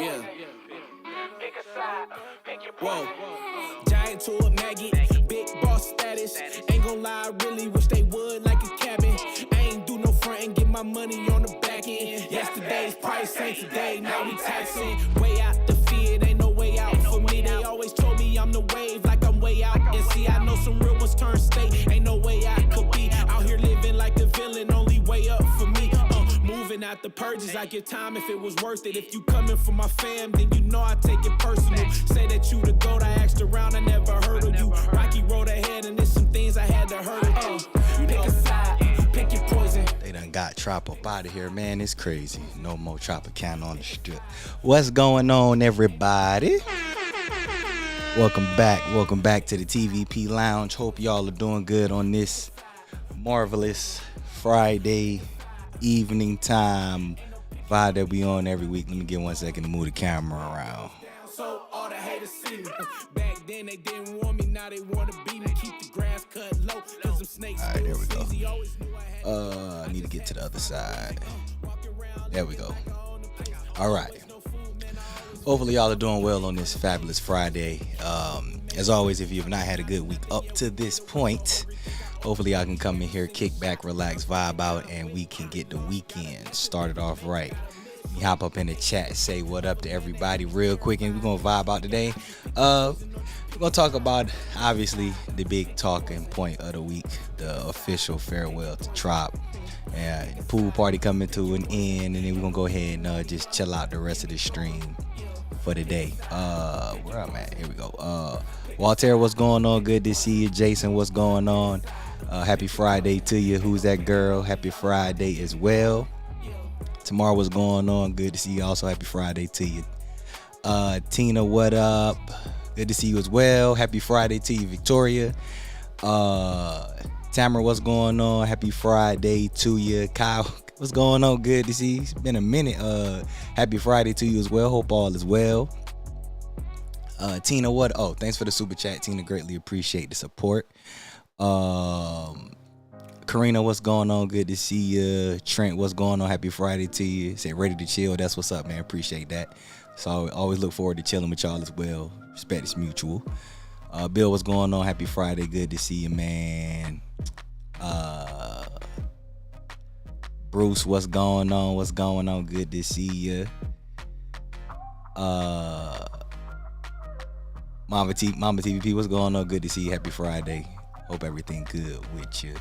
Yeah. Whoa. Giant to a maggot, big boss status. Ain't gon' lie, I really wish they would like a cabin. I ain't do no front and get my money on the back end. Yesterday's price ain't today, now we taxing. Way out the fear, ain't no way out for me. They always told me I'm the wave, like I'm way out. And see, I know some real ones turn state, ain't no way I could be. Out here living like the villain, only way up for me. Moving out the purges, I give time if it was worth it. If you coming for my fam, then you know I take it personal. Say that you the GOAT, I asked around, I never heard of you. Rocky road ahead, and there's some things I had to hurdle through. Pick a side, pick your poison. They done got Trop up out of here, man. It's crazy. No more Tropicana on the strip. What's going on, everybody? Welcome back to the TVP Lounge. Hope y'all are doing good on this marvelous Friday evening time vibe that we on every week. Let me get 1 second to move the camera around. So all the haters see me. Back then they didn't want me, now they want to beat me. Keep the grass cut low, cause them snakes. All right, there we go. I need to get to the other side. There we go. All right. Hopefully y'all are doing well on this fabulous Friday. As always, if you've not had a good week up to this point, hopefully I can come in here, kick back, relax, vibe out, and we can get the weekend started off right. You hop up in the chat, say what up to everybody real quick, and we're going to vibe out today. We're going to talk about, obviously, the big talking point of the week, the official farewell to Trop. And pool party coming to an end, and then we're going to go ahead and just chill out the rest of the stream for the day. Where I'm at, here we go. Walter, what's going on? Good to see you. Jason, what's going on? Happy Friday to you. Who's that girl? Happy Friday as well. Tomorrow, what's going on? Good to see you. Also, happy Friday to you. Tina, what up? Good to see you as well. Happy Friday to you, Victoria. Tamara, what's going on? Happy Friday to you. Kyle, what's going on? Good to see you. It's been a minute. Happy Friday to you as well. Hope all is well. Tina, what? Oh, thanks for the super chat, Tina. Greatly appreciate the support. Karina, what's going on? Good to see you. Trent, what's going on? Happy Friday to you. Say ready to chill. That's what's up, man. Appreciate that. So always look forward to chilling with y'all as well. Respect is mutual. Bill, what's going on? Happy Friday. Good to see you, man. Bruce, what's going on? What's going on? Good to see you. Mama TVP, what's going on? Good to see you. Happy Friday. Hope everything good with you.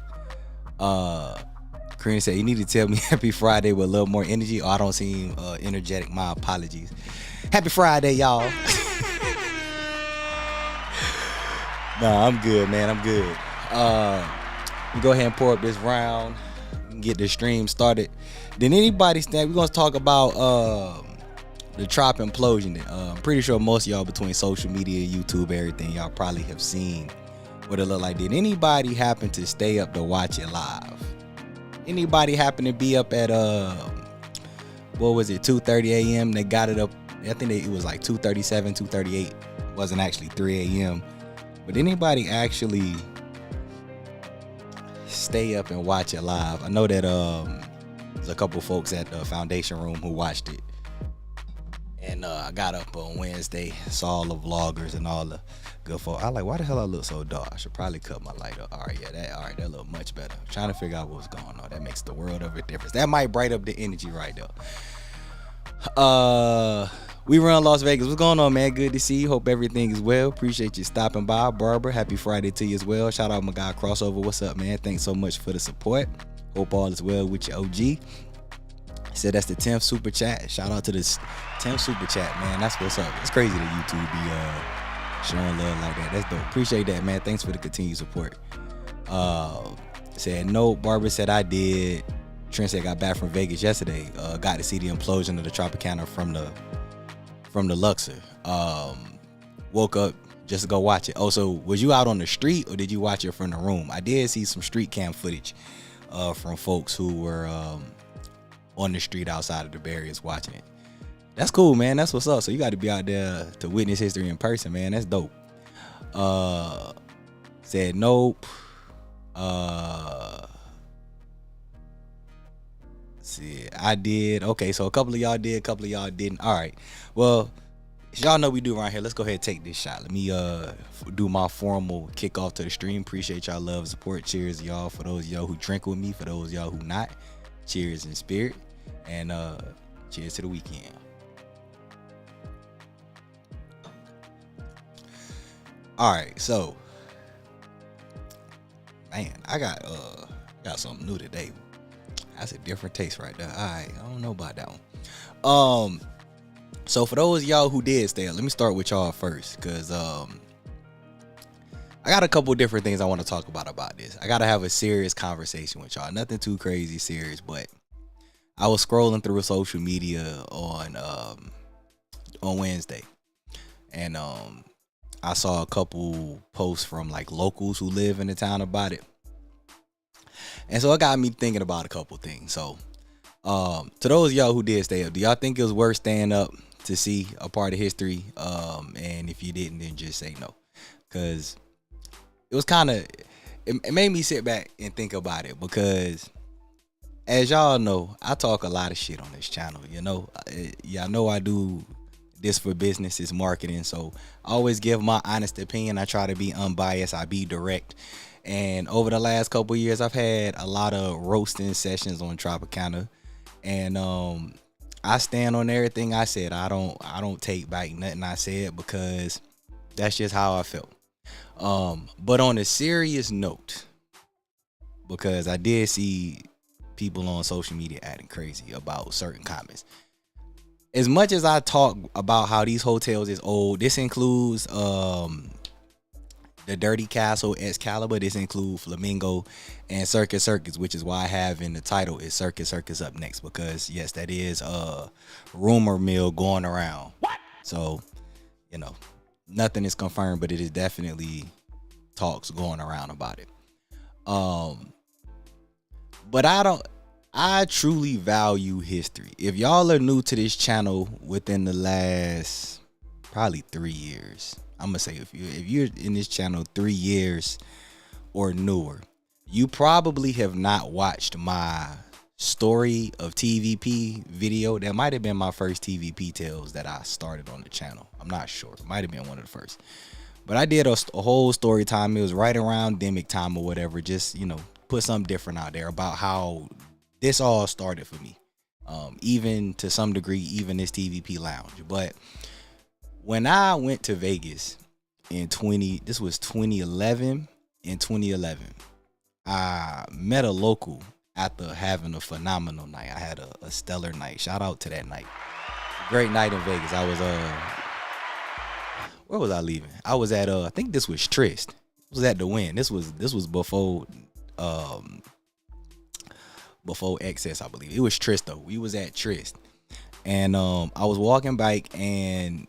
Karina said, you need to tell me happy Friday with a little more energy. I don't seem energetic. My apologies. Happy Friday, y'all. Nah, I'm good, man. I'm good. Go ahead and pour up this round. Get the stream started. Did anybody stand? We're going to talk about the Trop implosion. I'm pretty sure most of y'all between social media, YouTube, everything, y'all probably have seen what it looked like. Did anybody happen to stay up to watch it live? Anybody happen to be up at 2:30 a.m. They got it up. I think it was like 2:37, 2:38. It wasn't actually 3 a.m. But anybody actually stay up and watch it live? I know that there's a couple folks at the foundation room who watched it. And I got up on Wednesday, saw all the vloggers and all the good folk. I like, why the hell I look so dark? I should probably cut my light up. All right, that look much better. I'm trying to figure out what's going on. That makes the world of a difference. That might brighten up the energy right there. We run Las Vegas. What's going on, man? Good to see you. Hope everything is well. Appreciate you stopping by. Barbara, happy Friday to you as well. Shout out my guy Crossover. What's up, man? Thanks so much for the support. Hope all is well with your OG. Said that's the 10th super chat. Shout out to this 10th super chat, man. That's what's up. It's crazy that YouTube be showing love like that. That's dope. Appreciate that, man. Thanks for the continued support. Said no. Barbara said I did. Trent said got back from Vegas yesterday. Got to see the implosion of the Tropicana from the Luxor. Woke up just to go watch it. Oh, so was you out on the street or did you watch it from the room? I did see some street cam footage from folks who were on the street outside of the barriers watching it. That's cool, man. That's what's up. So you got to be out there to witness history in person, man. That's dope. Said nope. See, I did. Okay, so a couple of y'all did, a couple of y'all didn't. All right. Well, as y'all know we do around here. Let's go ahead and take this shot. Let me do my formal kickoff to the stream. Appreciate y'all love and support. Cheers, y'all. For those of y'all who drink with me, for those of y'all who not, cheers in spirit, and cheers to the weekend. All right, so man, I got something new today. That's a different taste right there. All right, I don't know about that one. So for those of y'all who did stay, let me start with y'all first, cause I got a couple different things I want to talk about this. I gotta have a serious conversation with y'all. Nothing too crazy serious, but I was scrolling through social media on Wednesday, and I saw a couple posts from like locals who live in the town about it. And so it got me thinking about a couple things. So to those of y'all who did stay up, do y'all think it was worth staying up to see a part of history? And if you didn't, then just say no. Because it was kind of, it made me sit back and think about it. Because as y'all know, I talk a lot of shit on this channel. You know, y'all know I do this for business, it's marketing. So I always give my honest opinion. I try to be unbiased. I be direct. And over the last couple of years, I've had a lot of roasting sessions on Tropicana, and I stand on everything I said. I don't take back nothing I said, because that's just how I felt. But on a serious note, because I did see people on social media acting crazy about certain comments. As much as I talk about how these hotels is old, this includes the Dirty Castle, Excalibur. This includes Flamingo and Circus, which is why I have in the title is Circus up next, because yes, that is a rumor mill going around. What? So, you know, nothing is confirmed, but it is definitely talks going around about it. But I truly value history. If y'all are new to this channel within the last probably 3 years, I'm gonna say if you're in this channel 3 years or newer, you probably have not watched my story of TVP video. That might have been my first TVP tales that I started on the channel. I'm not sure. It might have been one of the first. But I did a whole story time. It was right around demic time or whatever. Just, you know, put something different out there about how this all started for me. Even to some degree, even this TVP lounge. But when I went to Vegas in 2011, I met a local after having a phenomenal night. I had a stellar night. Shout out to that night. Great night in Vegas. I was where was I leaving? I was at I think this was Trist. It was at the Win. This was before Excess, I believe. It was Trist though. We was at Trist. And I was walking bike, and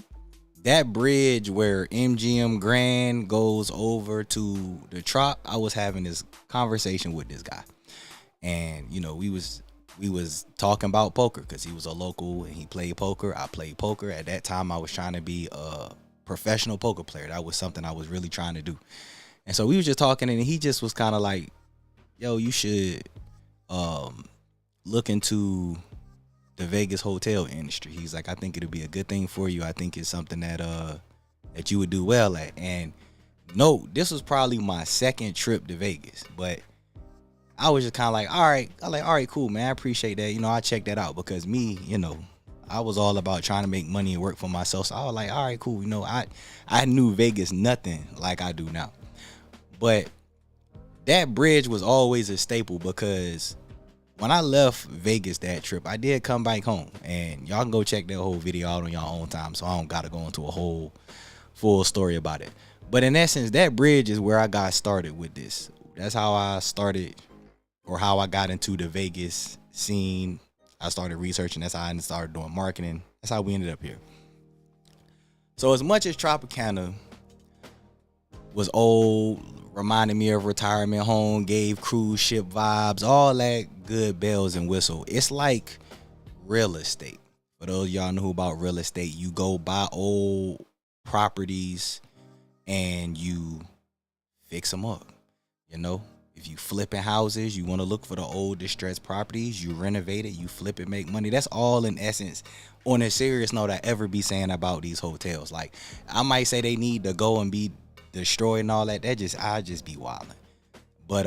that bridge where MGM Grand goes over to the Trop, I was having this conversation with this guy. And, you know, we was talking about poker, because he was a local and he played poker. I played poker. At that time, I was trying to be a professional poker player. That was something I was really trying to do. And so we was just talking, and he just was kind of like, yo, you should look into the Vegas hotel industry. He's like, I think it'll be a good thing for you. I think it's something that you would do well at. And no, this was probably my second trip to Vegas, but I was just kind of like, all right, cool, man. I appreciate that. You know, I checked that out, because me, you know, I was all about trying to make money and work for myself. So I was like, all right, cool. You know, I knew Vegas nothing like I do now. But that bridge was always a staple, because when I left Vegas that trip, I did come back home, and y'all can go check that whole video out on your own time, so I don't gotta go into a whole full story about it. But in essence, that bridge is where I got started with this. That's how I started, or how I got into the Vegas scene. I started researching. That's how I started doing marketing. That's how we ended up here. So as much as Tropicana was old, reminded me of retirement home, gave cruise ship vibes, all that good bells and whistle, it's like real estate. For those of y'all know about real estate, you go buy old properties and you fix them up. You know, If you flipping houses, you want to look for the old distressed properties, you renovate it, you flip it, make money. That's all in essence. On a serious note, I ever be saying about these hotels. Like, I might say they need to go and be destroyed and all that. I just be wilding. But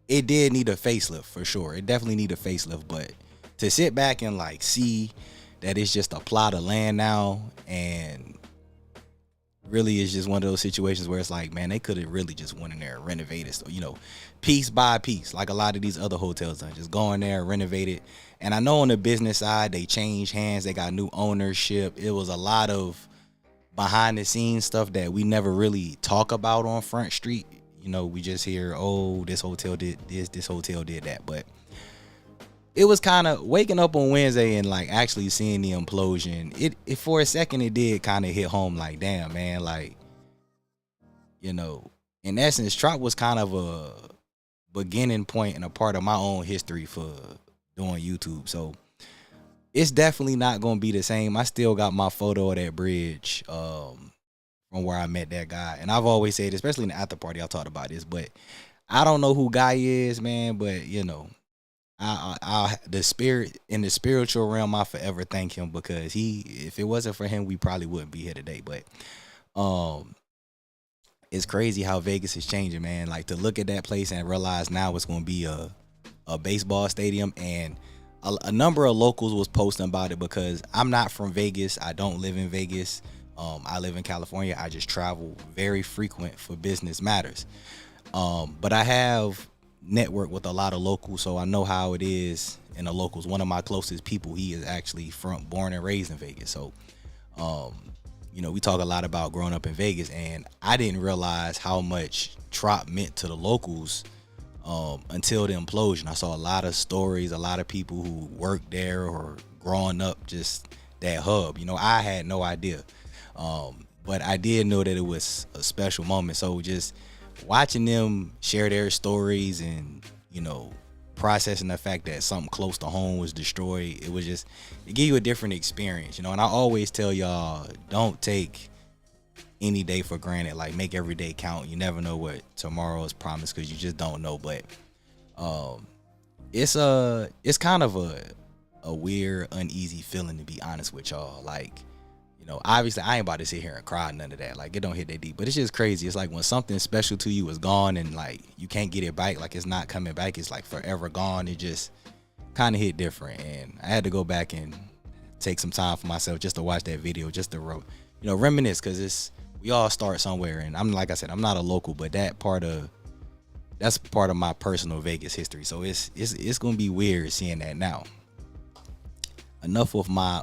it did need a facelift for sure. It definitely need a facelift. But to sit back and like see that it's just a plot of land now, and really it's just one of those situations where it's like, man, they could have really just went in there and renovated, so, piece by piece, like a lot of these other hotels done. Just go in there and renovate it. And I know on the business side, they changed hands, they got new ownership. It was a lot of behind the scenes stuff that we never really talk about on Front Street. We just hear, oh, this hotel did this hotel did that. But it was kind of waking up on Wednesday and like actually seeing the implosion. It for a second it did kind of hit home, like, damn, man, like, in essence, Trop was kind of a beginning point and a part of my own history for doing YouTube. So it's definitely not gonna be the same. I still got my photo of that bridge from where I met that guy, and I've always said, especially in the after party, I talked about this, but I don't know who Guy is, man, but I the spirit in the spiritual realm, I forever thank him, because if it wasn't for him, we probably wouldn't be here today. But it's crazy how Vegas is changing, man. Like, to look at that place and realize now it's going to be a baseball stadium, and a number of locals was posting about it, because I'm not from Vegas. I don't live in Vegas. I live in California. I just travel very frequent for business matters. But I have network with a lot of locals, so I know how it is in the locals. One of my closest people, he is actually born and raised in Vegas. So, we talk a lot about growing up in Vegas, and I didn't realize how much Trop meant to the locals until the implosion. I saw a lot of stories, a lot of people who worked there or growing up just that hub. I had no idea, but I did know that it was a special moment. So just watching them share their stories and, processing the fact that something close to home was destroyed, it gave you a different experience, and I always tell y'all, don't take any day for granted. Like, make every day count. You never know what tomorrow is promised, because you just don't know. But it's kind of a weird, uneasy feeling, to be honest with y'all. Like, obviously I ain't about to sit here and cry, none of that. Like, it don't hit that deep, but it's just crazy. It's like when something special to you is gone, and like you can't get it back. Like, it's not coming back. It's like forever gone. It just kind of hit different, and I had to go back and take some time for myself just to watch that video, just to reminisce, because we all start somewhere. And like I said, I'm not a local, but that's part of my personal Vegas history. So it's gonna be weird seeing that now. Enough of my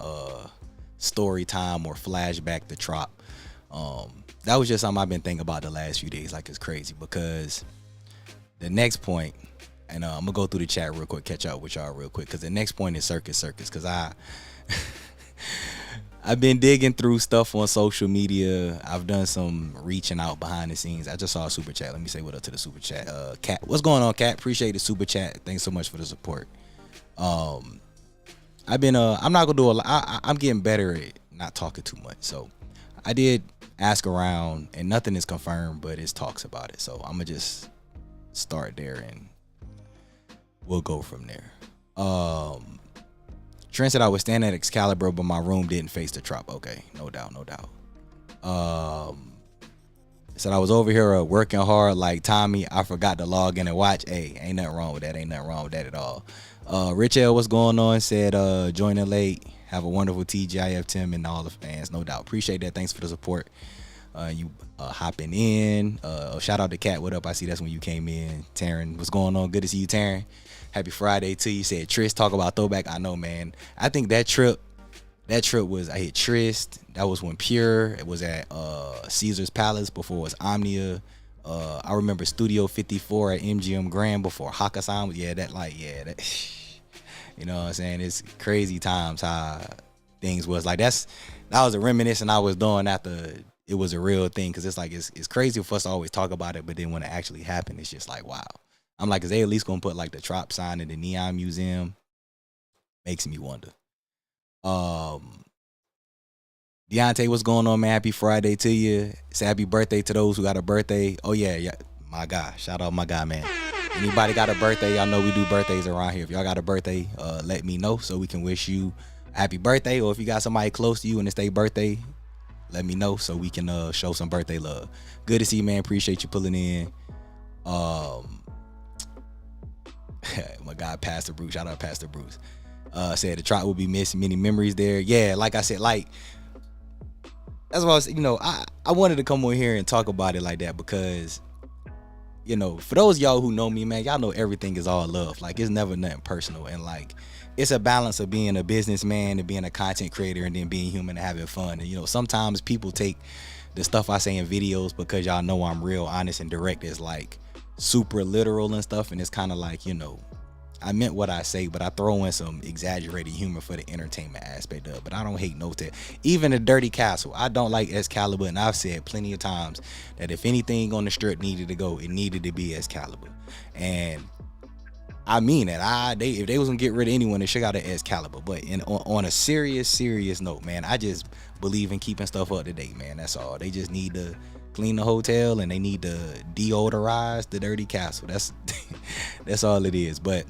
story time or flashback to Trop. That was just something I've been thinking about the last few days. Like, it's crazy, because the next point, and I'm gonna go through the chat real quick, catch up with y'all real quick, because the next point is Circus, because I've been digging through stuff on social media. I've done some reaching out behind the scenes. I just saw a super chat. Let me say what up to the super chat. Cat, what's going on, Cat? Appreciate the super chat. Thanks so much for the support. I've been I'm not gonna do a lot. I'm getting better at not talking too much. So I did ask around, and nothing is confirmed, but it's talks about it. So I'm gonna just start there, and we'll go from there. Trent said I was standing at Excalibur, but my room didn't face the Trop. Okay, no doubt. Said I was over here working hard like Tommy. I forgot to log in and watch. Hey, ain't nothing wrong with that. Ain't nothing wrong with that at all. Rich L, what's going on? Said joining late. Have a wonderful TGIF, Tim, and all the fans. No doubt. Appreciate that. Thanks for the support. You hopping in. Shout out to Cat. What up? I see that's when you came in. Taryn, what's going on? Good to see you, Taryn. Happy Friday to you. Said Tris, talk about throwback. I know, man. I think that trip was, I hit Trist. That was when Pure, it was at Caesar's Palace before it was Omnia. I remember Studio 54 at MGM Grand before Hakkasan was, that you know what I'm saying? It's crazy times how things was. Like, that was a reminiscence I was doing after it was a real thing, because it's like, it's crazy for us to always talk about it, but then when it actually happened, it's just like, wow. I'm like, is they at least gonna put like the Trop sign in the Neon Museum? Makes me wonder. Deontay, what's going on, man? Happy Friday to you. Say happy birthday to those who got a birthday. Oh yeah. My guy. Shout out my guy, man. Anybody got a birthday? Y'all know we do birthdays around here. If y'all got a birthday, let me know so we can wish you a happy birthday. Or if you got somebody close to you and it's their birthday, let me know so we can show some birthday love. Good to see you, man. Appreciate you pulling in. My guy, Pastor Bruce. Shout out Pastor Bruce. Said the Trop will be missing many memories there. Yeah, like I said, like that's why I was, I wanted to come on here and talk about it like that because, for those of y'all who know me, man, y'all know everything is all love. Like, it's never nothing personal. And, like, it's a balance of being a businessman and being a content creator and then being human and having fun. And, sometimes people take the stuff I say in videos because y'all know I'm real, honest, and direct as, like, super literal and stuff. And it's kind of like, I meant what I say, but I throw in some exaggerated humor for the entertainment aspect of it. But I don't hate no tech. Even the Dirty Castle, I don't like Excalibur, and I've said plenty of times that if anything on the strip needed to go, it needed to be Excalibur. And I mean that. If they was gonna get rid of anyone, they should got an Excalibur. But on a serious note, man, I just believe in keeping stuff up to date, man. That's all. They just need to clean the hotel and they need to deodorize the Dirty Castle. That's all it is. But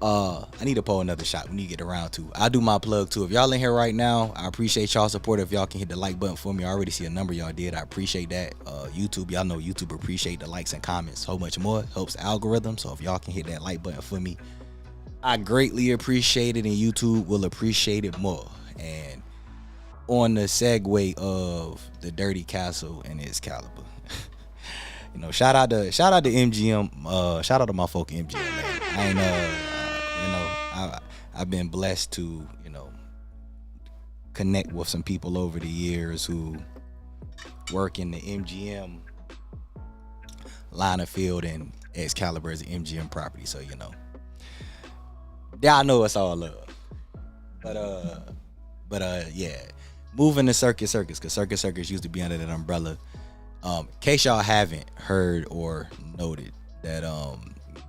I need to pull another shot. We need to get around to. I do my plug too. If y'all in here right now, I appreciate y'all support. If y'all can hit the like button for me, I already see a number y'all did. I appreciate that. YouTube, y'all know YouTube appreciate the likes and comments so much more. Helps the algorithm. So if y'all can hit that like button for me, I greatly appreciate it, and YouTube will appreciate it more. And on the segue of the Dirty Castle and Excalibur, shout out to MGM. Shout out to my folk MGM, man. I ain't I've been blessed to, connect with some people over the years who work in the MGM line of field, and Excalibur is an MGM property. So, I know it's all love. But yeah, moving to Circus, because Circus used to be under that umbrella. In case y'all haven't heard or noted that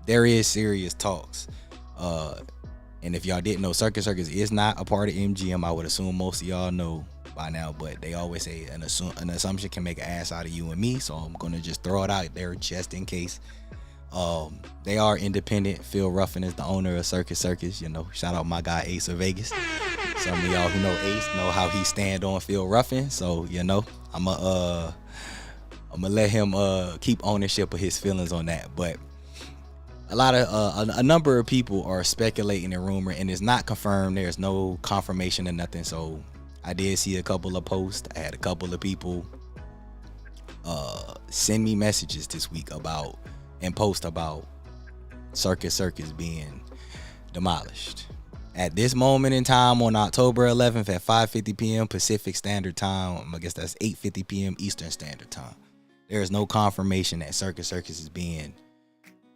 there is serious talks. And if y'all didn't know, Circus is not a part of MGM. I would assume most of y'all know by now, but they always say an assumption can make an ass out of you and me. So I'm going to just throw it out there just in case. They are independent. Phil Ruffin is the owner of Circus. Shout out my guy Ace of Vegas. Some of y'all who know Ace know how he stand on Phil Ruffin. So, I'm gonna let him keep ownership of his feelings on that. But a number of people are speculating and rumor, and it's not confirmed. There's no confirmation or nothing. So I did see a couple of posts. I had a couple of people send me messages this week and post about Circus being demolished. At this moment in time on October 11th at 5:50 p.m. Pacific Standard Time, I guess that's 8:50 p.m. Eastern Standard Time, there is no confirmation that Circus is being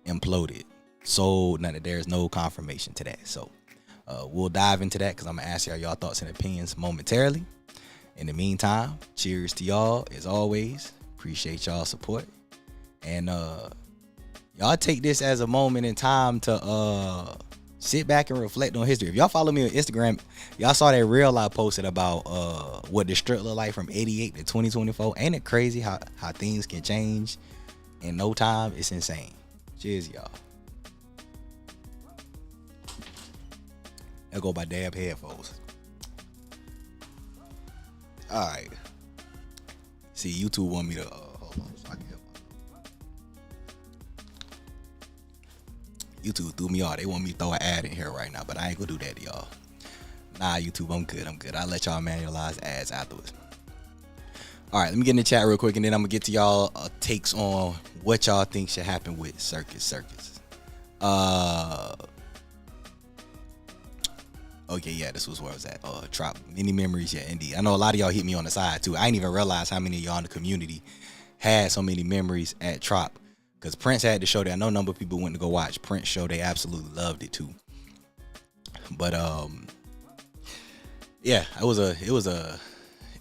imploded. So there's no confirmation to that. So we'll dive into that because I'm gonna ask y'all thoughts and opinions momentarily. In the meantime, cheers to y'all as always. Appreciate y'all support, and y'all take this as a moment in time to sit back and reflect on history. If y'all follow me on Instagram, y'all saw that reel I posted about what the strip look like from 88 to 2024. Ain't it crazy how things can change in no time? It's insane. Cheers, y'all. I go by Dab Headphones. All right. See, YouTube want me to hold on so I can help. YouTube threw me off. They want me to throw an ad in here right now, but I ain't gonna do that to y'all. Nah, YouTube, I'm good. I'll let y'all manualize ads afterwards. All right, let me get in the chat real quick, and then I'm gonna get to y'all takes on what y'all think should happen with Circus. Okay, yeah, this was where I was at. Trop, many memories, yeah, indeed. I know a lot of y'all hit me on the side too. I didn't even realize how many of y'all in the community had so many memories at Trop, because Prince had the show that I know a number of people went to go watch Prince show. They absolutely loved it too. But yeah, it was a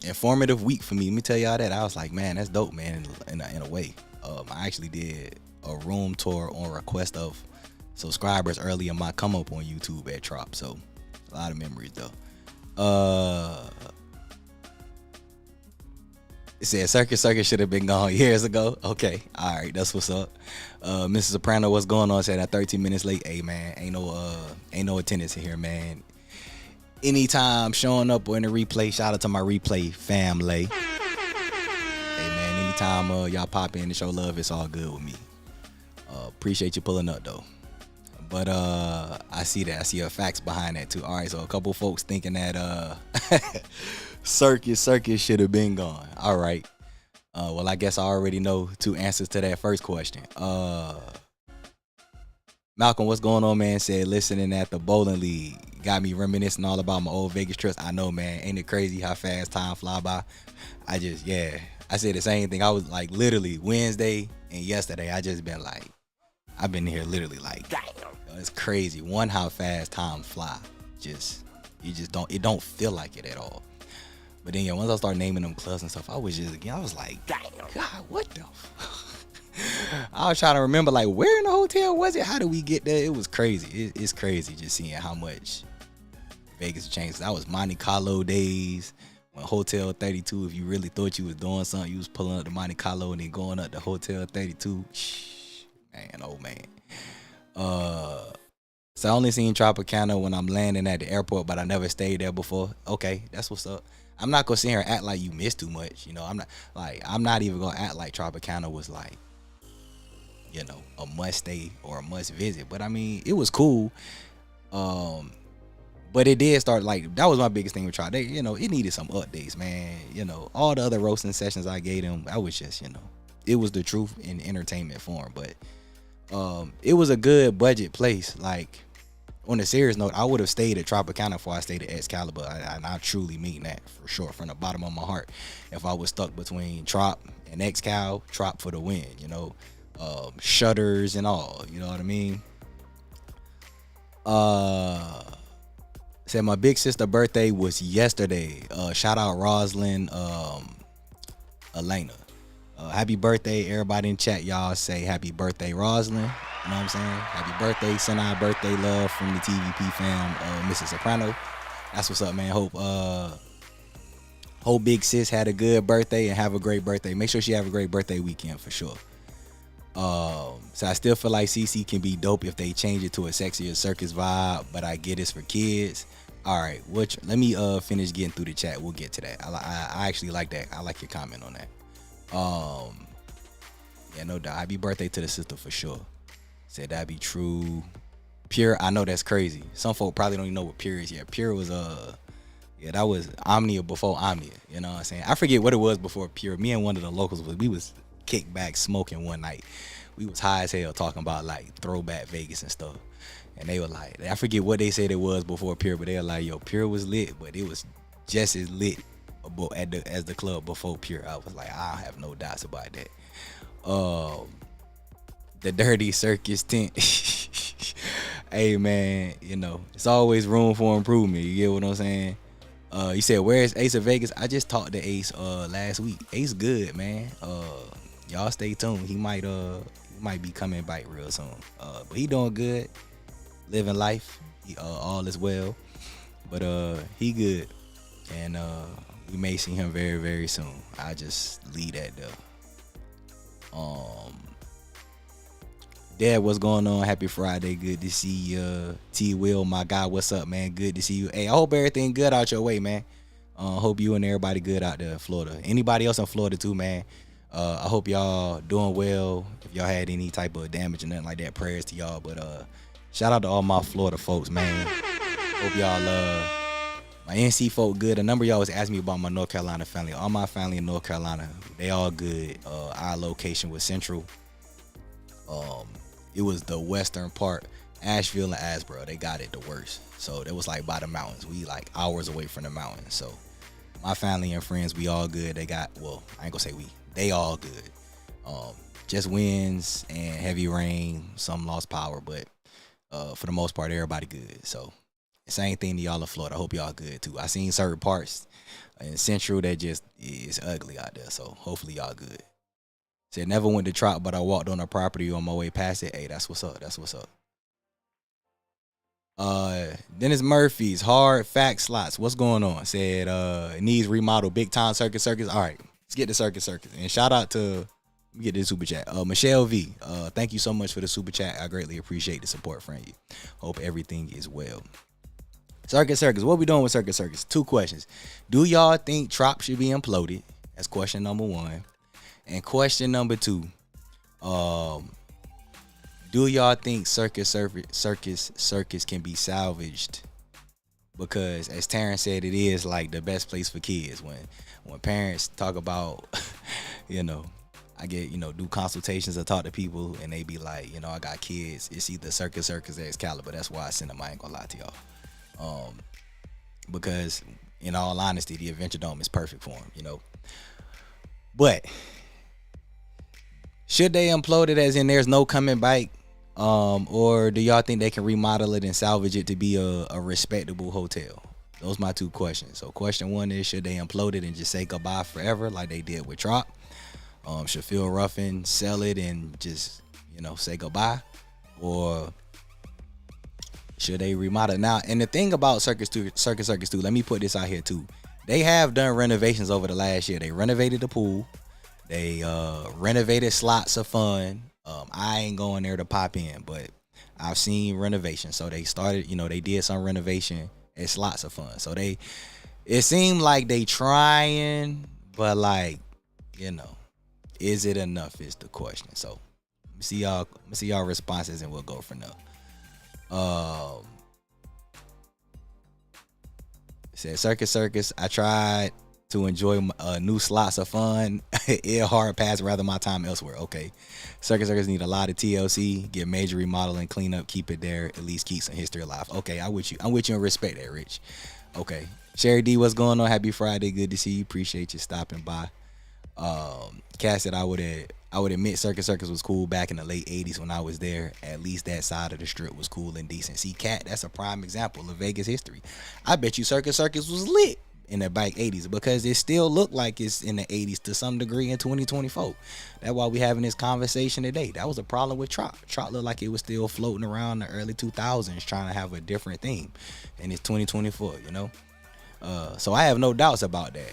informative week for me. Let me tell y'all that. I was like, man, that's dope, man. In a way, I actually did a room tour on request of subscribers early in my come up on YouTube at Trop. So a lot of memories though. It said Circus should have been gone years ago. Okay, all right, that's what's up. Mrs. Soprano, what's going on? Said at 13 minutes late. Hey man, ain't no attendance in here, man. Anytime showing up or in the replay, shout out to my replay family. Hey man, anytime y'all pop in and show love, it's all good with me. Appreciate you pulling up though. But I see that. I see facts behind that too. All right, so a couple folks thinking that Circus should have been gone. All right. Well, I guess I already know 2 answers to that first question. Malcolm, what's going on, man? Said listening at the bowling league got me reminiscing all about my old Vegas trips. I know, man. Ain't it crazy how fast time fly by? I said the same thing. I was like literally Wednesday and yesterday. I just been like, I've been here literally like, damn, it's crazy. One, how fast time fly. It don't feel like it at all. But then, once I start naming them clubs and stuff, I was like, damn, God, what the I was trying to remember, like, where in the hotel was it? How did we get there? It was crazy. It's crazy just seeing how much Vegas changed. That was Monte Carlo days when Hotel 32, if you really thought you was doing something, you was pulling up to Monte Carlo and then going up to Hotel 32. Man, oh man. So I only seen Tropicana when I'm landing at the airport, but I never stayed there before. Okay, that's what's up. I'm not gonna sit here and act like you missed too much. I'm not even gonna act like Tropicana was like, a must stay or a must visit. But I mean, it was cool. But it did start like, that was my biggest thing with Trop. It needed some updates, man. All the other roasting sessions I gave them, I was just, it was the truth in entertainment form. But it was a good budget place. Like, on a serious note, I would have stayed at Tropicana before I stayed at Excalibur. And I truly mean that for sure, from the bottom of my heart. If I was stuck between Trop and Excal, Trop for the win, shutters and all, you know what I mean? Said my big sister birthday was yesterday. Shout out Roslyn, Elena. Happy birthday, everybody in chat. Y'all say happy birthday, Roslyn. You know what I'm saying? Happy birthday. Send our birthday love from the TVP fam, Mrs. Soprano. That's what's up, man. Hope big sis had a good birthday and have a great birthday. Make sure she have a great birthday weekend for sure. So I still feel like CC can be dope if they change it to a sexier circus vibe, but I get it's for kids. All right, let me finish getting through the chat. We'll get to that. I actually like that. I like your comment on that. Yeah, no doubt. Happy birthday to the sister for sure. Said that'd be true. Pure, I know that's crazy. Some folk probably don't even know what Pure is yet. Pure was that was Omnia before Omnia. You know what I'm saying? I forget what it was before Pure. Me and one of the locals we was kicked back smoking one night. We was high as hell talking about like throwback Vegas and stuff. And they were like, I forget what they said it was before Pure, but they were like, yo, Pure was lit, but it was just as lit as the club before Pure. I was like, I have no doubts about that. The dirty circus tent. Hey man, it's always room for improvement. You get what I'm saying? You said, where's Ace of Vegas? I just talked to Ace last week. Ace good, man. Y'all stay tuned. He might be coming back real soon. But he doing good, living life. All is well. But he good, and we may see him very, very soon. I just leave that there. Dad, what's going on? Happy Friday. Good to see you. T Will, my guy, what's up, man? Good to see you. Hey, I hope everything good out your way, man. Hope you and everybody good out there in Florida. Anybody else in Florida too, man. I hope y'all doing well. If y'all had any type of damage or nothing like that, prayers to y'all. But shout out to all my Florida folks, man. Hope y'all my NC folk good. A number of y'all was asking me about my North Carolina family. All my family in North Carolina, they all good. Our location was Central. It was the western part, Asheville and Asboro. They got it the worst. So it was like by the mountains. We like hours away from the mountains. So my family and friends, we all good. They got, well, I ain't gonna say we. They all good. Just winds and heavy rain. Some lost power, but for the most part, everybody good. So same thing to y'all in Florida. I hope y'all good too. I seen certain parts in Central that just is ugly out there. So hopefully y'all good. Said never went to Trop, but I walked on a property on my way past it. Hey, that's what's up. That's what's up. Dennis Murphy's hard fact slots. What's going on? Said needs remodel, big time circus. All right. Let's get to Circus. And shout out to, let me get this super chat. Michelle V. Thank you so much for the super chat. I greatly appreciate the support from you. Hope everything is well. Circus. What we doing with Circus? 2 questions. Do y'all think Trop should be imploded? That's question number 1. And question number 2. Do y'all think Circus can be salvaged? Because as Terrence said, it is like the best place for kids. When parents talk about, I get, do consultations or talk to people and they be like, I got kids. It's either Circus or Excalibur. That's why I send them. I ain't gonna lie to y'all. Because in all honesty, the Adventure Dome is perfect for them, But should they implode it as in there's no coming back? Or do y'all think they can remodel it and salvage it to be a respectable hotel? Those are my 2 questions. So question 1 is, should they implode it and just say goodbye forever like they did with Trop? Should Phil Ruffin sell it and just, say goodbye? Or should they remodel? Now, and the thing about Circus 2, let me put this out here too. They have done renovations over the last year. They renovated the pool. They renovated Slots of Fun. I ain't going there to pop in, but I've seen renovations. So they started, they did some renovation at Slots of Fun. So it seemed like they trying, but like, is it enough is the question. So let me see y'all responses and we'll go from there. It said Circus. I tried to enjoy new Slots of Fun. It hard pass, rather my time elsewhere. Okay. Circus need a lot of TLC, get major remodeling, clean up, keep it there, at least keep some history alive. Okay, I'm with you and respect that, Rich. Okay. Sherry D, what's going on? Happy Friday. Good to see you. Appreciate you stopping by. Cass said I would admit Circus was cool back in the late 80s when I was there. At least that side of the strip was cool and decent. See, Cat, that's a prime example of Vegas history. I bet you Circus was lit in the back 80s because it still looked like it's in the 80s to some degree in 2024. That's why we having this conversation today. That was a problem with Trop. Trop looked like it was still floating around the early 2000s trying to have a different theme, and it's 2024, so I have no doubts about that.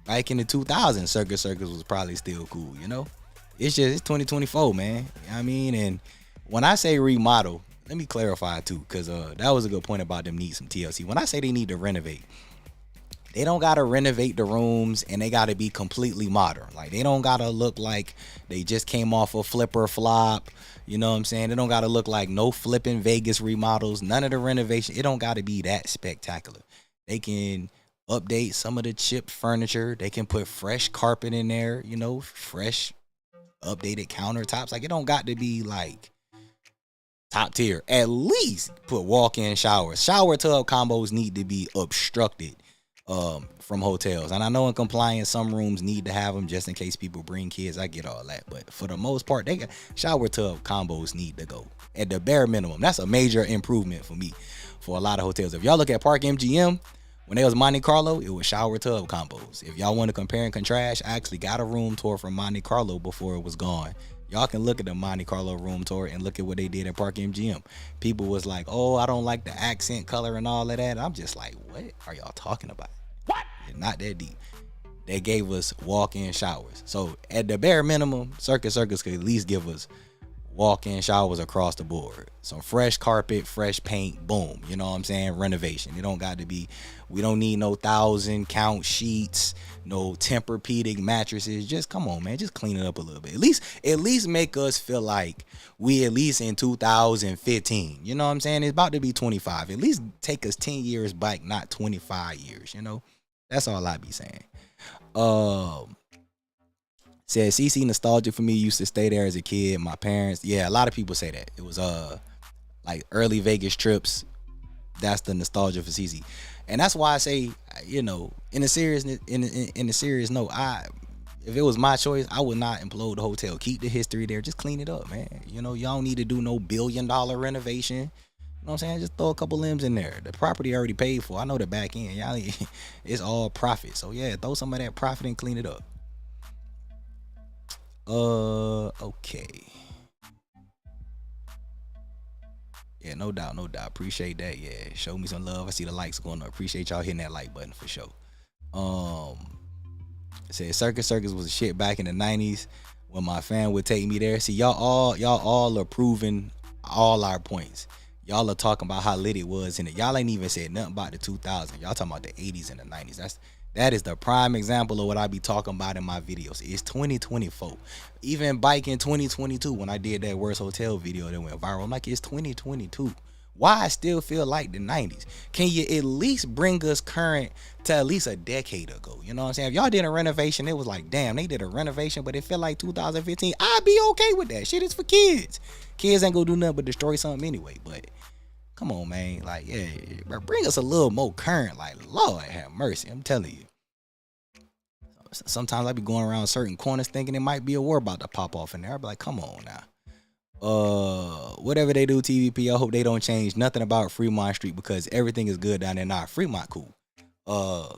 Back in the 2000s, Circus was probably still cool, It's 2024, man. You know what I mean? And when I say remodel, let me clarify too, because that was a good point about them need some TLC. When I say they need to renovate, they don't gotta renovate the rooms and they gotta be completely modern. Like they don't gotta look like they just came off a flipper flop. You know what I'm saying? They don't gotta look like no flipping Vegas remodels. None of the renovation. It don't gotta be that spectacular. They can update some of the chipped furniture. They can put fresh carpet in there. Fresh updated countertops. Like it don't got to be like top tier. At least put walk-in showers. Shower tub combos need to be obstructed from hotels. And I know in compliance some rooms need to have them just in case people bring kids. I get all that, but for the most part, they got shower tub combos need to go at the bare minimum. That's a major improvement for me for a lot of hotels. If y'all look at Park MGM, when it was Monte Carlo, it was shower tub combos. If y'all want to compare and contrast, I actually got a room tour from Monte Carlo before it was gone. Y'all can look at the Monte Carlo room tour and look at what they did at Park MGM. People was like, oh, I don't like the accent color and all of that. And I'm just like, what are y'all talking about? What? It's not that deep. They gave us walk-in showers. So at the bare minimum, Circus could at least give us walk-in showers across the board. Some fresh carpet, fresh paint, boom. You know what I'm saying? Renovation. It don't got to be, we don't need no 1,000 count sheets, no Tempur-Pedic mattresses. Just come on, man. Just clean it up a little bit. At least make us feel like we at least in 2015. You know what I'm saying? It's about to be 25. At least take us 10 years back, not 25 years, That's all I be saying. Said CC nostalgia for me. Used to stay there as a kid. My parents, yeah, a lot of people say that. It was like early Vegas trips. That's the nostalgia for CC. And that's why I say, in the serious note, if it was my choice, I would not implode the hotel. Keep the history there. Just clean it up, man. Y'all don't need to do no $1 billion renovation. You know what I'm saying? Just throw a couple limbs in there. The property already paid for. I know the back end. Y'all, it's all profit. So yeah, throw some of that profit and clean it up. Okay. Yeah, no doubt. Appreciate that. Yeah, show me some love. I see the likes going up. Appreciate y'all hitting that like button for sure. It said Circus was a shit back in the 90s when my fan would take me there. See, y'all are proving all our points. Y'all are talking about how lit it was in it. Y'all ain't even said nothing about the 2000s. Y'all talking about the 80s and the 90s. That is the prime example of what I be talking about in my videos. It's 2024. Even biking 2022 when I did that worst hotel video that went viral. I'm like, it's 2022. Why I still feel like the 90s? Can you at least bring us current to at least a decade ago? You know what I'm saying? If y'all did a renovation, it was like, damn, they did a renovation, but it felt like 2015. I'd be okay with that. Shit is for kids. Kids ain't gonna do nothing but destroy something anyway. But come on, man. Like, yeah, bring us a little more current. Like, Lord have mercy. I'm telling you. Sometimes I be going around certain corners thinking it might be a war about to pop off in there. I be like, come on now. Whatever they do, TVP, I hope they don't change nothing about Fremont Street because everything is good down there. Nah, Fremont cool. I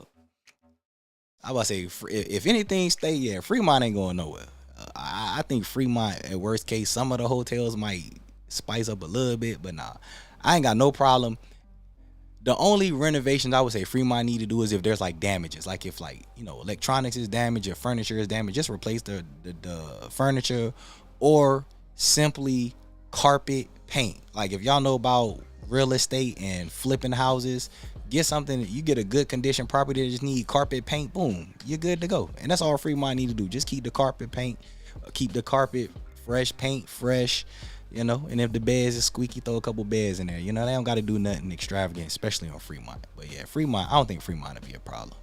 about to say, if anything stay, yeah, Fremont ain't going nowhere. I think Fremont, at worst case, some of the hotels might spice up a little bit, but nah, I ain't got no problem. The only renovations I would say Fremont need to do is if there's like damages, like if like, you know, electronics is damaged or furniture is damaged, just replace the furniture or simply carpet paint. Like if y'all know about real estate and flipping houses, get something, you get a good condition property that just need carpet paint, boom, you're good to go. And that's all Fremont need to do. Just keep the carpet paint, keep the carpet fresh, paint fresh, you know, and if the beds is squeaky, throw a couple beds in there. You know, they don't got to do nothing extravagant, especially on Fremont. But yeah, Fremont, I don't think Fremont would be a problem.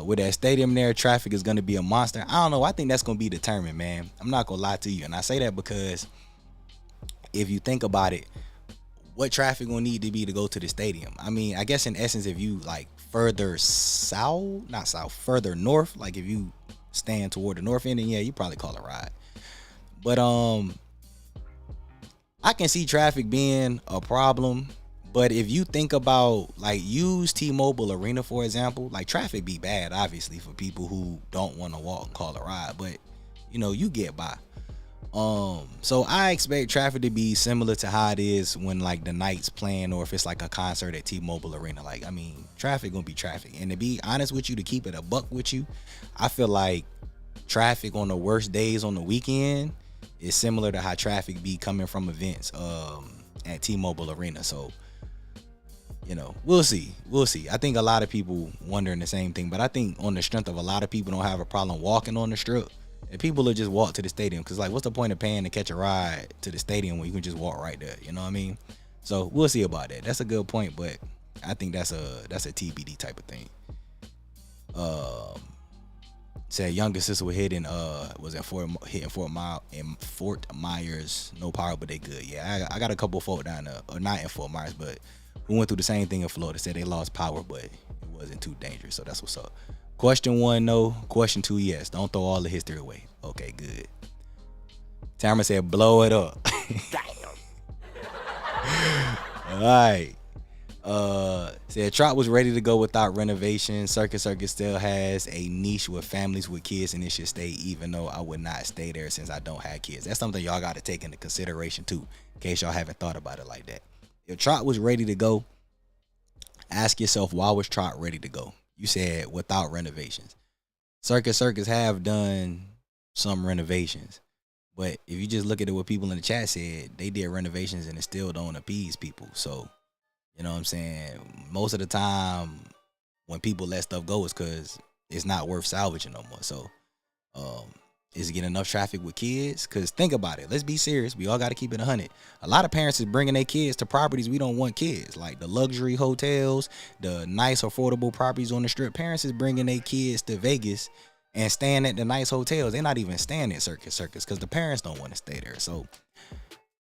With that stadium there, traffic is going to be a monster. I don't know. I think that's going to be determined, man. I'm not going to lie to you. And I say that because if you think about it, what traffic going to need to be to go to the stadium? I mean, I guess in essence, if you like further further north, like if you stand toward the north end, then yeah, you probably call a ride. But I can see traffic being a problem. But if you think about, like, use T-Mobile Arena, for example, like, traffic be bad, obviously, for people who don't want to walk and call a ride. But, you know, you get by. So I expect traffic to be similar to how it is when, like, the Knights playing or if it's, like, a concert at T-Mobile Arena. Like, I mean, traffic gonna be traffic. And to be honest with you, to keep it a buck with you, I feel like traffic on the worst days on the weekend is similar to how traffic be coming from events at T-Mobile Arena. So, you know, we'll see. I think a lot of people wondering the same thing, but I think on the strength of a lot of people don't have a problem walking on the strip, and people will just walk to the stadium. Because, like, what's the point of paying to catch a ride to the stadium when you can just walk right there? You know what I mean? So we'll see about that. That's a good point, but I think that's a TBD type of thing. Said younger sister was hitting Fort Myers, no power, but they good. Yeah, I got a couple folk down there, or not in Fort Myers, but who went through the same thing in Florida. Said they lost power, but it wasn't too dangerous. So that's what's up. Question 1, no. Question 2, yes. Don't throw all the history away. Okay, good. Tamara said, blow it up. Damn. All right. Said Trop was ready to go without renovation. Circus still has a niche with families with kids, and it should stay, even though I would not stay there since I don't have kids. That's something y'all got to take into consideration too, in case y'all haven't thought about it like that. If Trop was ready to go, ask yourself, why was Trop ready to go? You said without renovations. Circus have done some renovations, but if you just look at what people in the chat said, they did renovations and it still don't appease people. So, you know what I'm saying? Most of the time when people let stuff go is because it's not worth salvaging no more. So, is it getting enough traffic with kids? Because think about it. Let's be serious. We all got to keep it 100. A lot of parents is bringing their kids to properties we don't want kids. Like the luxury hotels, the nice affordable properties on the strip. Parents is bringing their kids to Vegas and staying at the nice hotels. They're not even staying at Circus because the parents don't want to stay there. So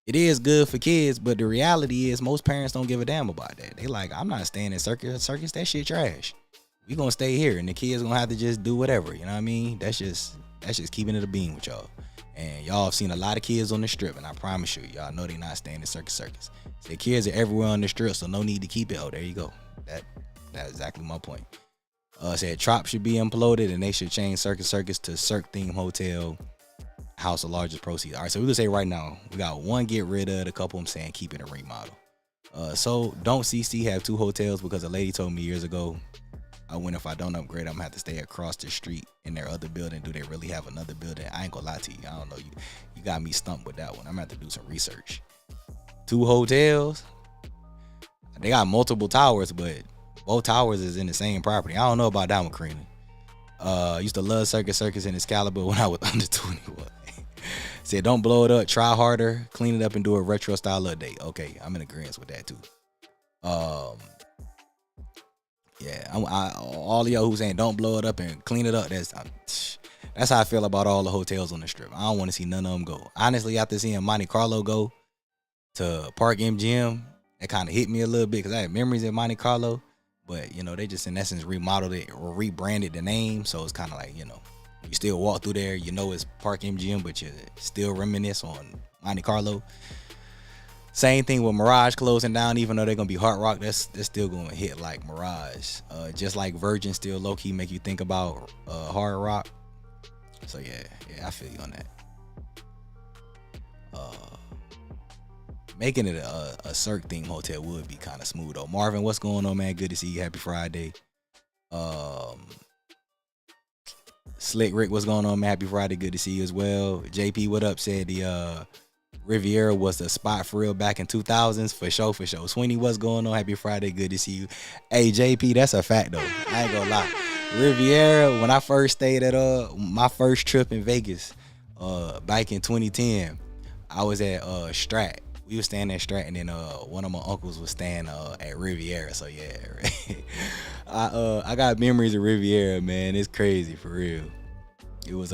it is good for kids, but the reality is most parents don't give a damn about that. They like, I'm not staying at Circus. That shit trash. We gonna stay here, and the kids gonna have to just do whatever. You know what I mean? That's just keeping it a bean with y'all. And y'all have seen a lot of kids on the strip, and I promise you, y'all know they not staying at Circus. The kids are everywhere on the strip, so no need to keep it. Oh, there you go. That's exactly my point. Said Trop should be imploded, and they should change Circus to Cirque theme hotel, house of largest proceeds. All right, so we gonna say right now, we got one get rid of it, a couple of them saying keep it a remodel. So don't CC have 2 hotels because a lady told me years ago If I don't upgrade, I'm gonna have to stay across the street in their other building. Do they really have another building? I ain't gonna lie to you. I don't know. You got me stumped with that one. I'm gonna have to do some research. 2 hotels. They got multiple towers, but both towers is in the same property. I don't know about that one, Karina. Used to love Circus in Excalibur when I was under 21. Said don't blow it up. Try harder. Clean it up and do a retro style update. Okay, I'm in agreement with that too. Yeah, all of y'all who saying don't blow it up and clean it up. That's how I feel about all the hotels on the strip. I don't want to see none of them go. Honestly, after seeing Monte Carlo go to Park MGM, it kind of hit me a little bit because I had memories of Monte Carlo, but they just in essence remodeled it or rebranded the name, so it's kind of like you still walk through there, it's Park MGM, but you still reminisce on Monte Carlo. Same thing with Mirage closing down, even though they're gonna be Hard Rock, that's still gonna hit like Mirage. Just like Virgin still low key make you think about Hard Rock. So yeah, I feel you on that. Making it a Cirque theme hotel would be kind of smooth though. Marvin, what's going on, man? Good to see you. Happy Friday. Slick Rick, what's going on, man? Happy Friday. Good to see you as well. JP, what up? Said the Riviera was the spot for real back in 2000s. For sure. Sweeney, what's going on? Happy Friday. Good to see you. Hey, JP, that's a fact though. I ain't gonna lie. Riviera, when I first stayed at my first trip in Vegas, back in 2010, I was at Strat. We was staying at Strat, and then one of my uncles was staying at Riviera. So yeah, I got memories of Riviera, man. It's crazy for real. It was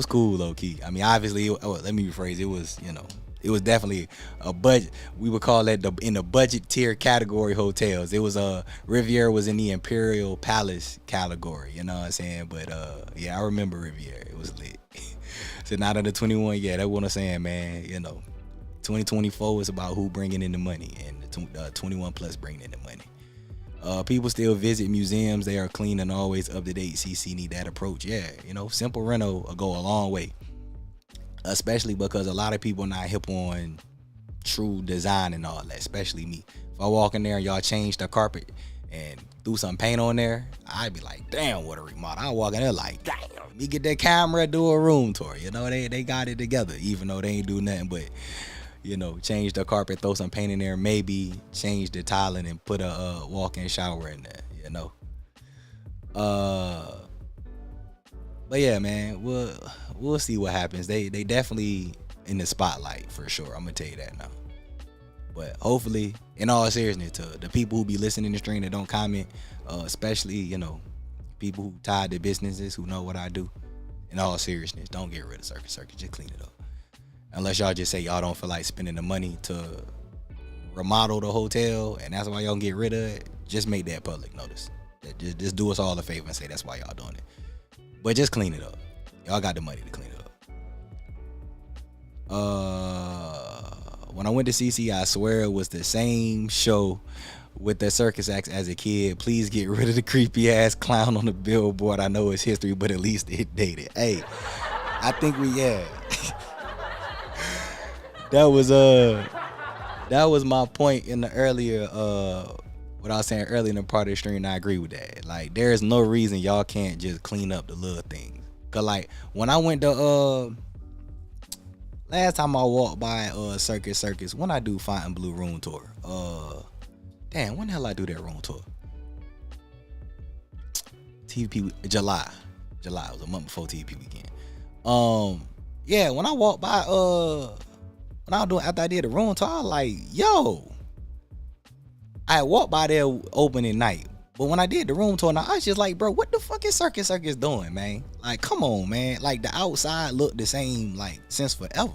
cool, low key. I mean, obviously, let me rephrase. It was definitely a budget. We would call that in the budget tier category hotels. It was Riviera was in the Imperial Palace category. You know what I'm saying? But yeah, I remember Riviera. It was lit. So now that the 21, yeah, that's what I'm saying, man. 2024 is about who bringing in the money, and the 21 plus bringing in the money. People still visit museums. They are clean and always up to date. CC need that approach. Yeah, simple reno will go a long way, especially because a lot of people not hip on true design and all that, especially me. If I walk in there and y'all change the carpet and threw some paint on there, I'd be like, damn, what a remodel. I walk in there like, damn, let me get that camera, do a room tour. They got it together, even though they ain't do nothing but change the carpet, throw some paint in there, maybe change the tiling and put a walk-in shower in there, But yeah, man, we'll see what happens. They definitely in the spotlight for sure. I'm gonna tell you that now. But hopefully, in all seriousness, to the people who be listening to the stream that don't comment, especially people who tied their businesses, who know what I do. In all seriousness, don't get rid of Circus. Just clean it up. Unless y'all just say y'all don't feel like spending the money to remodel the hotel, and that's why y'all get rid of it, just make that public notice. Just do us all a favor and say that's why y'all doing it. But just clean it up. Y'all got the money to clean it up. When I went to CC, I swear it was the same show with the circus acts as a kid. Please get rid of the creepy ass clown on the billboard. I know it's history, but at least it dated. Hey, I think that was my point in the earlier what I was saying earlier in the part of the stream, and I agree with that. Like, there is no reason y'all can't just clean up the little things. Cause like when I went to last time I walked by Circus, when I do Fontainebleau room tour, damn, when the hell I do that room tour? TVP July. It was a month before TVP weekend. Yeah, when I walked by after I did the room tour, I was like, yo, I walked by there opening night, but when I did the room tour, I was just like, bro, what the fuck is Circus doing, man? Like, come on, man. Like, the outside looked the same, like, since forever,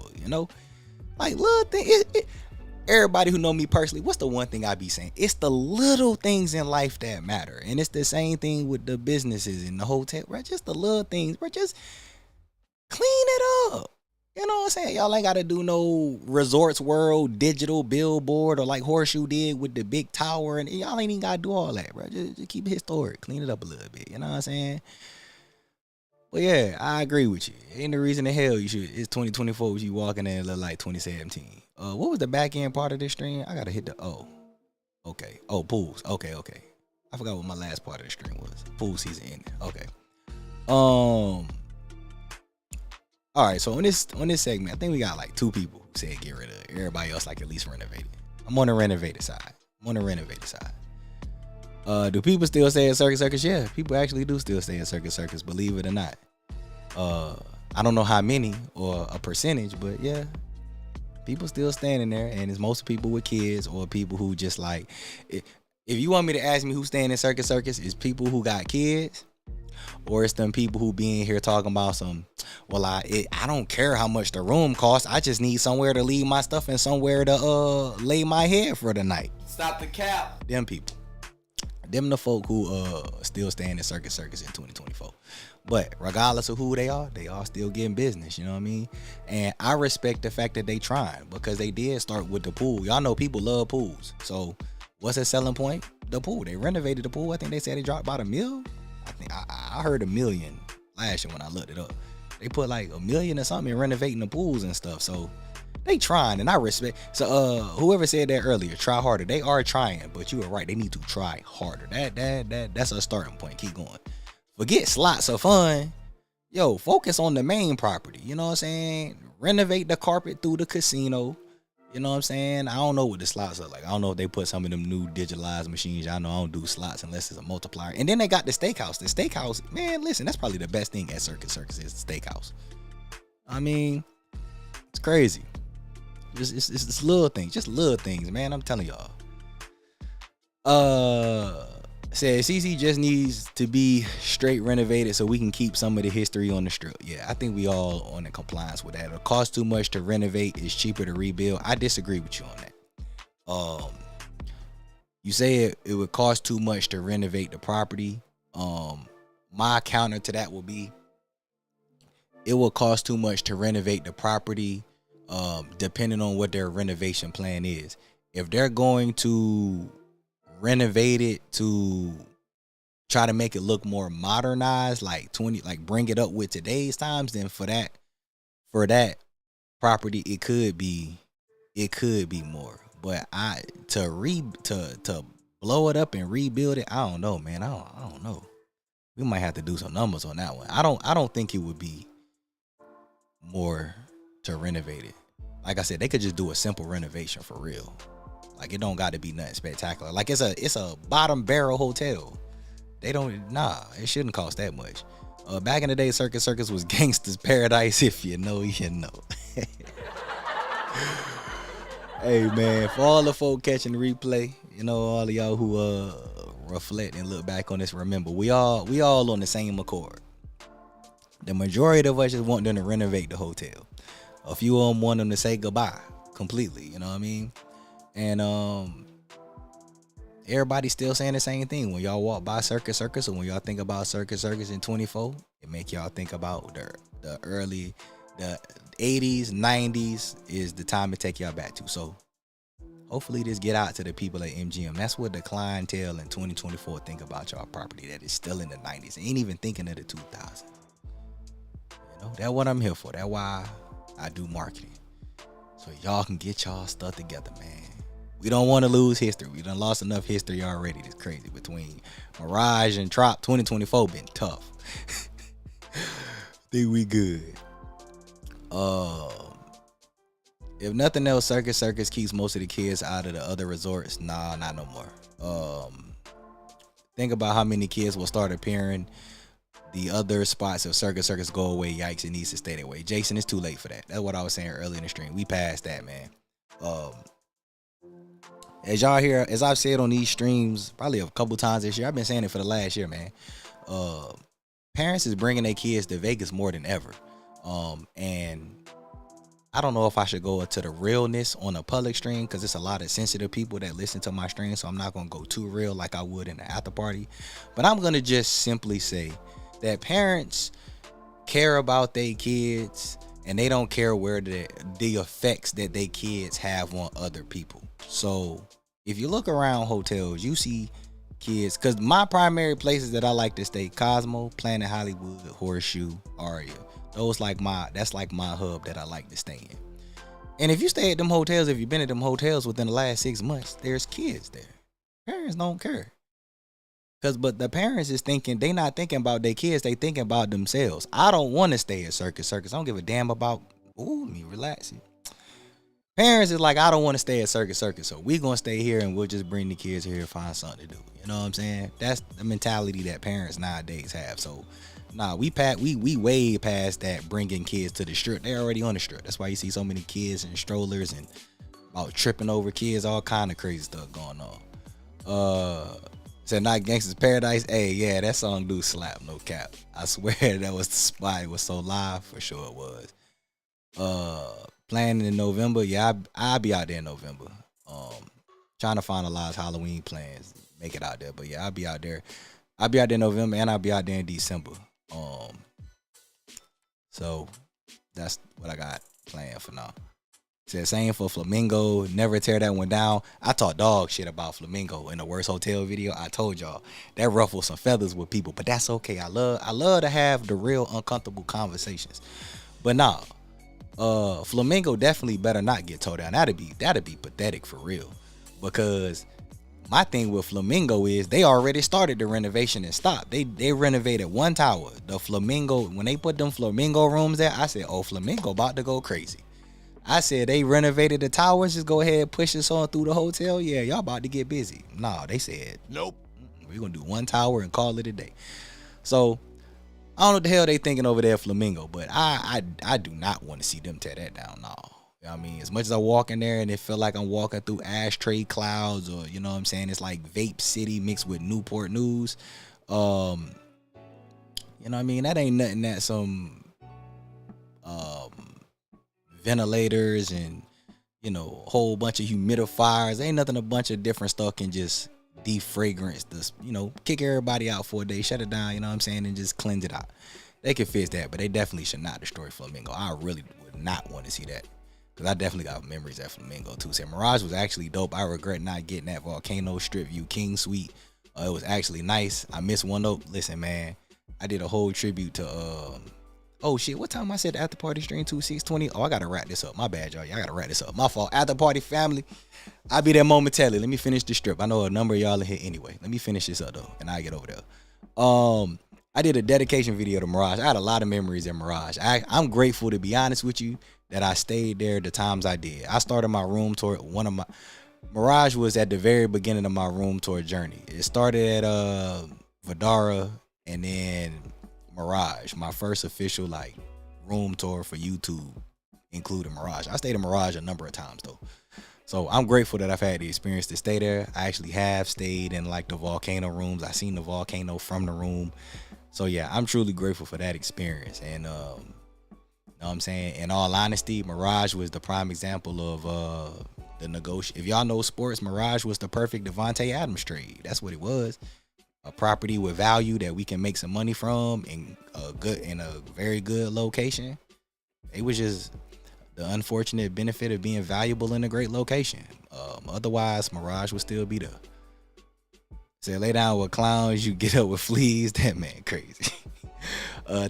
Like, little thing. Everybody who know me personally, what's the one thing I be saying? It's the little things in life that matter, and it's the same thing with the businesses in the hotel, bro. Just the little things, bro. Just clean it up. You know what I'm saying? Y'all ain't got to do no Resorts World digital billboard or like Horseshoe did with the big tower. And y'all ain't even got to do all that, bro. Just keep it historic. Clean it up a little bit. You know what I'm saying? But yeah, I agree with you. Ain't the reason the hell you should. It's 2024. You walking in and look like 2017. What was the back end part of this stream? I got to hit the, okay. Oh, pools. Okay. I forgot what my last part of the stream was. Pool season ended. Okay. All right. So on this segment, I think we got like 2 people who said get rid of it. Everybody else like at least renovate it. I'm on the renovated side. Do people still stay at Circus? Yeah, people actually do still stay at Circus, believe it or not. I don't know how many or a percentage, but yeah, people still standing there, and it's most people with kids or people who just like. If you want me to ask me who's staying in Circus, it's people who got kids, or it's them people who be in here talking about some. Well, I don't care how much the room costs. I just need somewhere to leave my stuff and somewhere to lay my head for the night. Stop the cap. Them people. Them the folk who still staying in Circus in 2024. But regardless of who they are still getting business, you know what I mean? And I respect the fact that they trying, because they did start with the pool. Y'all know people love pools. So what's a selling point? The pool. They renovated the pool. I think they said they dropped about $1 million. I think I heard $1 million last year when I looked it up. They put like $1 million or something in renovating the pools and stuff. So they trying, and I respect. So whoever said that earlier, try harder. They are trying, but you were right. They need to try harder. That's a starting point. Keep going. Forget slots are fun. Yo, focus on the main property. You know what I'm saying? Renovate the carpet through the casino. You know what I'm saying? I don't know what the slots are like. I don't know if they put some of them new digitalized machines. I know I don't do slots unless it's a multiplier. And then they got the steakhouse. The steakhouse, man, listen, that's probably the best thing at Circus is the steakhouse. I mean, it's crazy. It's little things, just little things, man. I'm telling y'all. Said CC just needs to be straight renovated so we can keep some of the history on the strip. Yeah, I think we all on the compliance with that. It costs too much to renovate. It's cheaper to rebuild. I disagree with you on that. You say it would cost too much to renovate the property. My counter to that will be it will cost too much to renovate the property. Depending on what their renovation plan is. If they're going to renovate it to try to make it look more modernized, like bring it up with today's times, then for that property it could be more. But to blow it up and rebuild it, I don't know, man. I don't know. We might have to do some numbers on that one. I don't think it would be more to renovate it. Like I said, they could just do a simple renovation for real. Like, it don't got to be nothing spectacular. Like, it's a bottom barrel hotel. It shouldn't cost that much. Back in the day, Circus was gangster's paradise. If you know, you know. Hey man, for all the folk catching the replay, you know, all of y'all who reflect and look back on this, remember we all on the same accord. The majority of us just want them to renovate the hotel. A few of them want them to say goodbye completely, you know what I mean? And everybody's still saying the same thing. When y'all walk by Circus, or when y'all think about Circus in 24, it make y'all think about the 80s, 90s is the time to take y'all back to. So hopefully this get out to the people at MGM. That's what the clientele in 2024 think about y'all property that is still in the 90s. They ain't even thinking of the 2000s. You know, that's what I'm here for. That's why I do marketing. So y'all can get y'all stuff together, man. We don't want to lose history. We done lost enough history already. It's crazy. Between Mirage and Trop, 2024 been tough. Think we good. If nothing else, Circus keeps most of the kids out of the other resorts. Nah, not no more. Think about how many kids will start appearing the other spots if Circus go away. Yikes, it needs to stay that way. Jason, it's too late for that. That's what I was saying earlier in the stream. We passed that, man. As y'all hear, as I've said on these streams probably a couple times this year, I've been saying it for the last year, man. Parents is bringing their kids to Vegas more than ever. And I don't know if I should go into the realness on a public stream because it's a lot of sensitive people that listen to my stream, so I'm not going to go too real like I would in the after party. But I'm going to just simply say that parents care about their kids and they don't care where the effects that their kids have on other people. So if you look around hotels, you see kids, because my primary places that I like to stay, Cosmo, Planet Hollywood, Horseshoe, Aria. That's like my hub that I like to stay in. And if you stay at them hotels, if you've been at them hotels within the last 6 months, there's kids there. Parents don't care. But the parents is thinking, they not thinking about their kids, they thinking about themselves. I don't want to stay at Circus. I don't give a damn about, let me relax. Parents is like, I don't want to stay at Circus, so we gonna stay here and we'll just bring the kids here and find something to do. You know what I'm saying? That's the mentality that parents nowadays have. So, we way past that bringing kids to the strip. They're already on the strip. That's why you see so many kids and strollers and about tripping over kids, all kind of crazy stuff going on. Said Not Gangsta's Paradise. Hey, yeah, that song do slap, no cap. I swear that was the spot. It was so live, for sure it was. Planning in November, yeah, I'll be out there in November. Trying to finalize Halloween plans, make it out there. But yeah, I'll be out there. I'll be out there in November and I'll be out there in December. So that's what I got planned for now. Said same for Flamingo, never tear that one down. I talk dog shit about Flamingo in the worst hotel video. I told y'all that ruffled some feathers with people, but that's okay. I love to have the real uncomfortable conversations. But nah, Flamingo definitely better not get towed down. That'd be pathetic for real. Because my thing with Flamingo is they already started the renovation and stopped. They renovated one tower. The Flamingo, when they put them Flamingo rooms there, I said, oh, Flamingo about to go crazy. I said they renovated the towers, just go ahead and push us on through the hotel. Yeah, y'all about to get busy. Nah, they said, nope. We're going to do one tower and call it a day. So, I don't know what the hell they thinking over there at Flamingo, but I do not want to see them tear that down. No. You know what I mean? As much as I walk in there and it feel like I'm walking through ashtray clouds, or, you know what I'm saying, it's like Vape City mixed with Newport News. You know what I mean? That ain't nothing that some ventilators and, you know, a whole bunch of humidifiers. Ain't nothing a bunch of different stuff can just defragrance this, you know, kick everybody out for a day, shut it down, you know what I'm saying, and just cleanse it out. They can fix that, but they definitely should not destroy Flamingo. I really would not want to see that, because I definitely got memories at Flamingo too. So Mirage was actually dope. I regret not getting that Volcano Strip View King Suite. It was actually nice. I missed one though. Listen, man, I did a whole tribute to oh shit, what time I said after party stream 2620? Oh, I gotta wrap this up. My bad, y'all. I gotta wrap this up. My fault. After party family. I'll be there momentarily. Let me finish the strip. I know a number of y'all are here anyway. Let me finish this up though, and I'll get over there. I did a dedication video to Mirage. I had a lot of memories at Mirage. I'm grateful, to be honest with you, that I stayed there the times I did. I started my room tour. Mirage was at the very beginning of my room tour journey. It started at Vidara, and then Mirage, my first official like room tour for YouTube, including Mirage. I stayed in Mirage a number of times though, so I'm grateful that I've had the experience to stay there. I actually have stayed in like the volcano rooms. I seen the volcano from the room, so yeah, I'm truly grateful for that experience. And you know what I'm saying, in all honesty, Mirage was the prime example of the negotiation. If y'all know sports, Mirage was the perfect Devontae Adams trade. That's what it was. A property with value that we can make some money from in a very good location. It was just the unfortunate benefit of being valuable in a great location. Otherwise, Mirage would still be there. Say, lay down with clowns, you get up with fleas. That man crazy.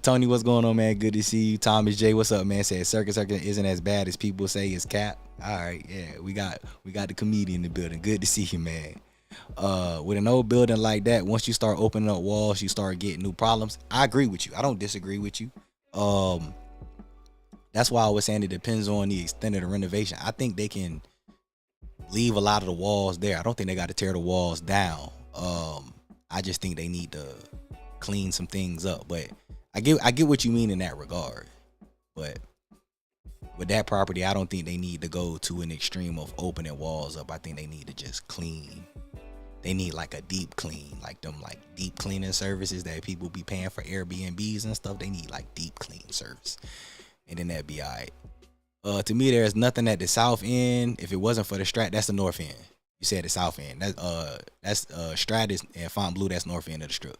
Tony, what's going on, man? Good to see you. Thomas J, what's up, man? Said Circus isn't as bad as people say. It's cap. All right, yeah, we got the comedian in the building. Good to see you, man. With an old building like that, once you start opening up walls, you start getting new problems. I agree with you. I don't disagree with you. That's why I was saying it depends on the extent of the renovation. I think they can leave a lot of the walls there. I don't think they got to tear the walls down. I just think they need to clean some things up. But I get what you mean in that regard. But with that property, I don't think they need to go to an extreme of opening walls up. I think they need to just clean. They need like a deep clean, like them like deep cleaning services that people be paying for Airbnbs and stuff. They need like deep clean service, and then that'd be all right. To me, there's nothing at the south end. If it wasn't for the Strat, that's the north end. You said the south end. That's Strat and Fontainebleau. That's north end of the strip.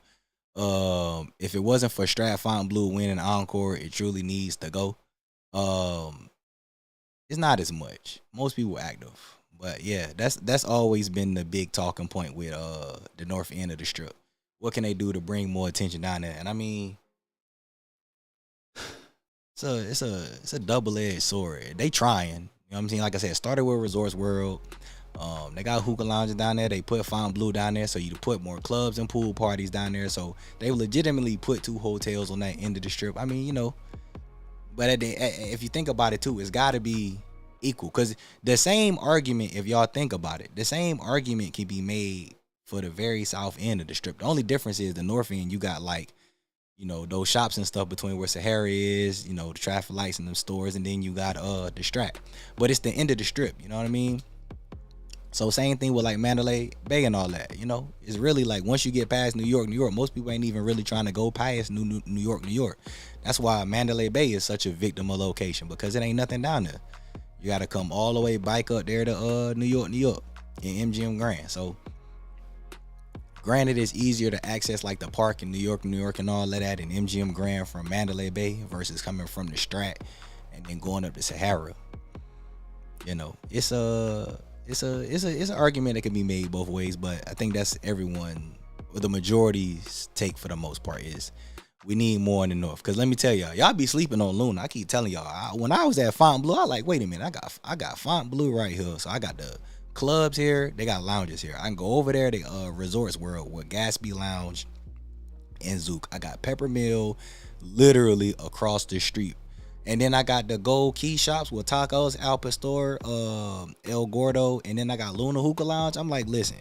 If it wasn't for Strat, Fontainebleau winning Encore, it truly needs to go. It's not as much. Most people active. But yeah, that's always been the big talking point with the north end of the strip. What can they do to bring more attention down there? And I mean, it's a double-edged sword. They trying. You know what I'm saying? Like I said, started with Resorts World. They got hookah lounges down there. They put Fontainebleau down there, so you put more clubs and pool parties down there. So they legitimately put 2 hotels on that end of the strip. I mean, you know, but if you think about it too, it's got to be equal. Because the same argument, if y'all think about it, the same argument can be made for the very south end of the strip. The only difference is the north end, you got like, you know, those shops and stuff between where Sahara is, you know, the traffic lights and them stores, and then you got the Strat. But it's the end of the strip, you know what I mean? So same thing with like Mandalay Bay and all that, you know. It's really like once you get past New York, most people ain't even really trying to go past New York. That's why Mandalay Bay is such a victim of location, because it ain't nothing down there. You got to come all the way bike up there to New York in MGM Grand. So granted, it's easier to access like the park in New York and all of that in MGM Grand from Mandalay Bay versus coming from the Strat and then going up to Sahara. You know, it's an argument that can be made both ways, but I think that's everyone, or the majority's take for the most part, is we need more in the north. Because let me tell y'all be sleeping on Luna. I keep telling y'all, when I was at Fontainebleau, I like, wait a minute, I got Fontainebleau right here. So I got the clubs here, they got lounges here. I can go over there to Resorts World with Gatsby Lounge and Zook. I got Peppermill literally across the street. And then I got the Gold Key shops with tacos, Al Pastor, El Gordo, and then I got Luna Hookah Lounge. I'm like, listen,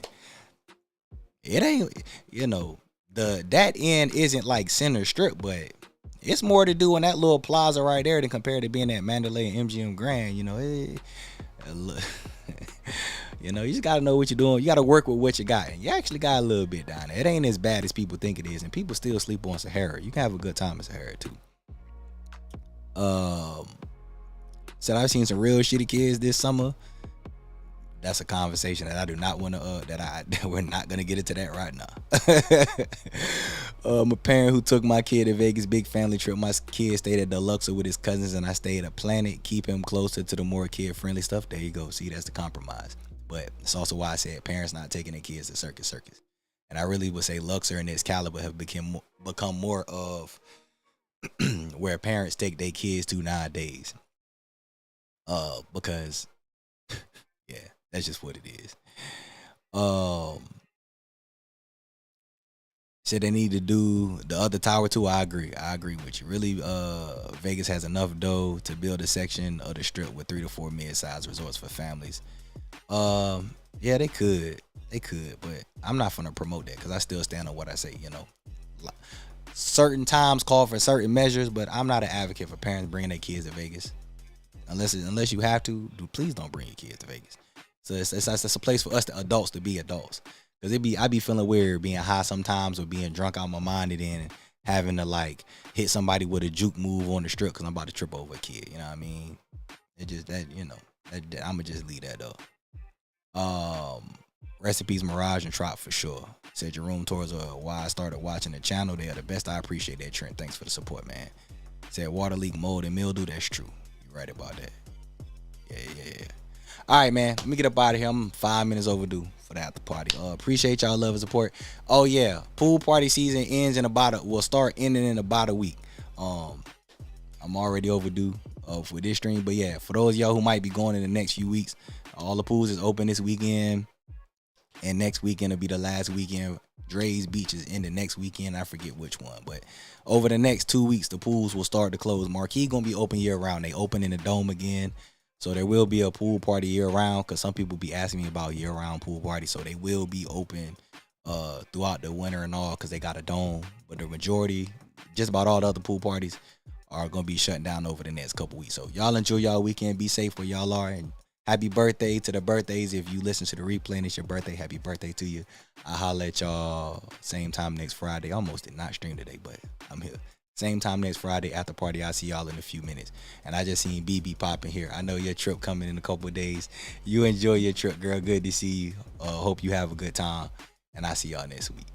it ain't, you know, that end isn't like center strip, but it's more to do in that little plaza right there than compared to being at Mandalay and MGM Grand. You know, you know, you just gotta know what you're doing. You gotta work with what you got, and you actually got a little bit down there. It ain't as bad as people think it is, and people still sleep on Sahara. You can have a good time in Sahara too. Said I've seen some real shitty kids this summer. That's a conversation that I do not want to that we're not gonna get into that right now. I'm a parent who took my kid to Vegas, big family trip. My kid stayed at Deluxe with his cousins, and I stayed at Planet. Keep him closer to the more kid friendly stuff. There you go. See, that's the compromise. But it's also why I said parents not taking their kids to Circus. And I really would say Luxor and its caliber have become more of where parents take their kids to nowadays. Because yeah, that's just what it is. Said they need to do the other tower too. I agree with you. Really, Vegas has enough dough to build a section of the strip with 3 to 4 mid-sized resorts for families. Yeah, they could, but I'm not gonna promote that because I still stand on what I say. You know, certain times call for certain measures, but I'm not an advocate for parents bringing their kids to Vegas unless you have to. Please don't bring your kids to Vegas. So it's a place for us, the adults, to be adults. Cause I be feeling weird being high sometimes, or being drunk out my mind, and then having to like hit somebody with a juke move on the strip because I'm about to trip over a kid. You know what I mean? It just that, you know, that I'ma just leave that up. Recipes, Mirage and Trop for sure. Said your room tours are why I started watching the channel. They are the best. I appreciate that, Trent. Thanks for the support, man. Said water leak, mold, and mildew. That's true. You're right about that. Yeah. All right, man. Let me get up out of here. I'm 5 minutes overdue for the after party. Appreciate y'all love and support. Oh yeah, pool party season ends will start ending in about a week. I'm already overdue for this stream, but yeah, for those of y'all who might be going in the next few weeks, all the pools is open this weekend, and next weekend will be the last weekend. Dre's Beach is in the next weekend. I forget which one, but over the next 2 weeks, the pools will start to close. Marquee gonna be open year round. They open in the Dome again. So there will be a pool party year round, because some people be asking me about year round pool parties. So they will be open throughout the winter and all, because they got a dome. But the majority, just about all the other pool parties, are going to be shutting down over the next couple weeks. So y'all enjoy y'all weekend. Be safe where y'all are. And happy birthday to the birthdays. If you listen to the replay and it's your birthday, happy birthday to you. I'll holler at y'all same time next Friday. Almost did not stream today, but I'm here. Same time next Friday after party. I'll see y'all in a few minutes. And I just seen BB popping here. I know your trip coming in a couple of days. You enjoy your trip, girl. Good to see you. Hope you have a good time. And I'll see y'all next week.